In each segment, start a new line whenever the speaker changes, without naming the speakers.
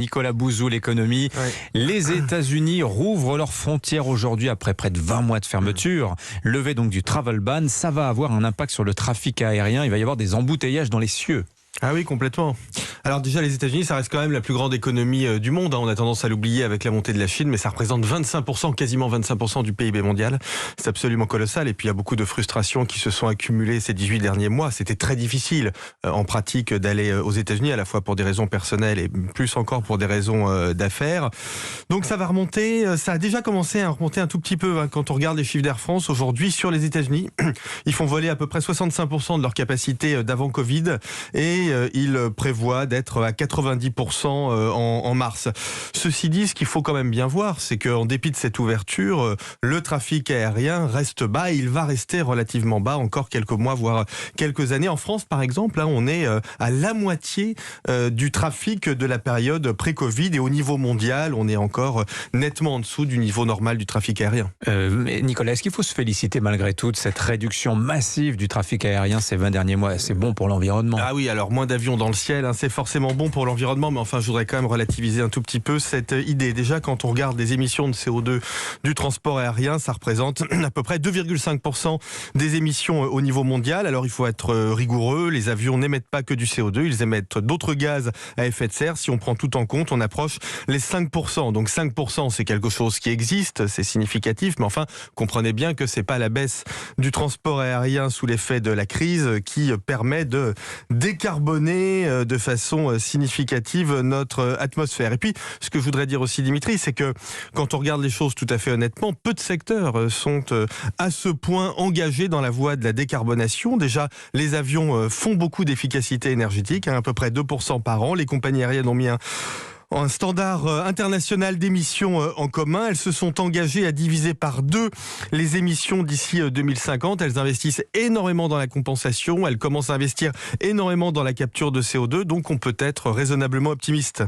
Nicolas Bouzou, l'économie.
Ouais.
Les États-Unis rouvrent leurs frontières aujourd'hui après près de 20 mois de fermeture. Levée donc du travel ban, ça va avoir un impact sur le trafic aérien. Il va y avoir des embouteillages dans les cieux.
Ah oui, complètement. Alors déjà, les États-Unis, ça reste quand même la plus grande économie du monde. On a tendance à l'oublier avec la montée de la Chine, mais ça représente 25%, quasiment 25% du PIB mondial. C'est absolument colossal. Et puis, il y a beaucoup de frustrations qui se sont accumulées ces 18 derniers mois. C'était très difficile en pratique d'aller aux États-Unis, à la fois pour des raisons personnelles et plus encore pour des raisons d'affaires. Donc ça va remonter. Ça a déjà commencé à remonter un tout petit peu. Quand on regarde les chiffres d'Air France aujourd'hui sur les États-Unis, ils font voler à peu près 65% de leur capacité d'avant Covid et ils prévoient d'être à 90% en mars. Ceci dit, ce qu'il faut quand même bien voir, c'est qu'en dépit de cette ouverture, le trafic aérien reste bas et il va rester relativement bas encore quelques mois, voire quelques années. En France, par exemple, on est à la moitié du trafic de la période pré-Covid et au niveau mondial, on est encore nettement en dessous du niveau normal du trafic aérien.
Nicolas, est-ce qu'il faut se féliciter malgré tout de cette réduction massive du trafic aérien ces 20 derniers mois? C'est bon pour l'environnement.
Ah oui, alors moins d'avions dans le ciel, c'est forcément bon pour l'environnement, mais enfin je voudrais quand même relativiser un tout petit peu cette idée. Déjà, quand on regarde les émissions de CO2 du transport aérien, ça représente à peu près 2,5% des émissions au niveau mondial. Alors il faut être rigoureux, les avions n'émettent pas que du CO2, ils émettent d'autres gaz à effet de serre. Si on prend tout en compte, on approche les 5%. Donc 5%, c'est quelque chose qui existe, c'est significatif, mais enfin comprenez bien que c'est pas la baisse du transport aérien sous l'effet de la crise qui permet de décarboner de façon significative notre atmosphère. Et puis, ce que je voudrais dire aussi, Dimitri, c'est que quand on regarde les choses tout à fait honnêtement, peu de secteurs sont à ce point engagés dans la voie de la décarbonation. Déjà, les avions font beaucoup d'efficacité énergétique, à peu près 2% par an. Les compagnies aériennes ont mis un standard international d'émissions en commun. Elles se sont engagées à diviser par 2 les émissions d'ici 2050. Elles investissent énormément dans la compensation. Elles commencent à investir énormément dans la capture de CO2. Donc on peut être raisonnablement optimiste.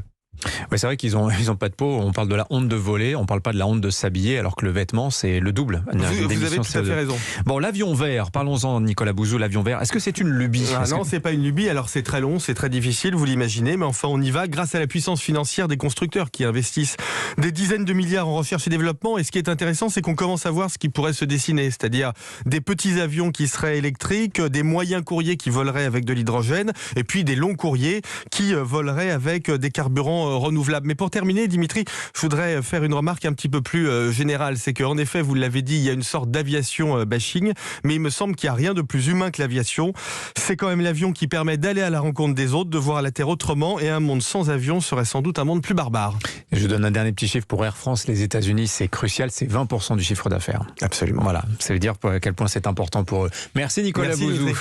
Ouais, c'est vrai qu'ils ont pas de peau. On parle de la honte de voler, on parle pas de la honte de s'habiller, alors que le vêtement, c'est le double.
Vous avez tout à fait raison.
Bon, l'avion vert, parlons-en, Nicolas Bouzou, l'avion vert. Est-ce que c'est une lubie?
Non, c'est pas une lubie. Alors c'est très long, c'est très difficile, vous l'imaginez, mais enfin on y va grâce à la puissance financière des constructeurs qui investissent des dizaines de milliards en recherche et développement. Et ce qui est intéressant, c'est qu'on commence à voir ce qui pourrait se dessiner, c'est-à-dire des petits avions qui seraient électriques, des moyens courriers qui voleraient avec de l'hydrogène, et puis des longs courriers qui voleraient avec des carburants renouvelables. Mais pour terminer, Dimitri, je voudrais faire une remarque un petit peu plus générale. C'est qu'en effet, vous l'avez dit, il y a une sorte d'aviation bashing, mais il me semble qu'il n'y a rien de plus humain que l'aviation. C'est quand même l'avion qui permet d'aller à la rencontre des autres, de voir la Terre autrement, et un monde sans avion serait sans doute un monde plus barbare.
Je vous donne un dernier petit chiffre pour Air France. Les États-Unis, c'est crucial, c'est 20% du chiffre d'affaires.
Absolument.
Voilà, ça veut dire à quel point c'est important pour eux. Merci Nicolas Bouzou.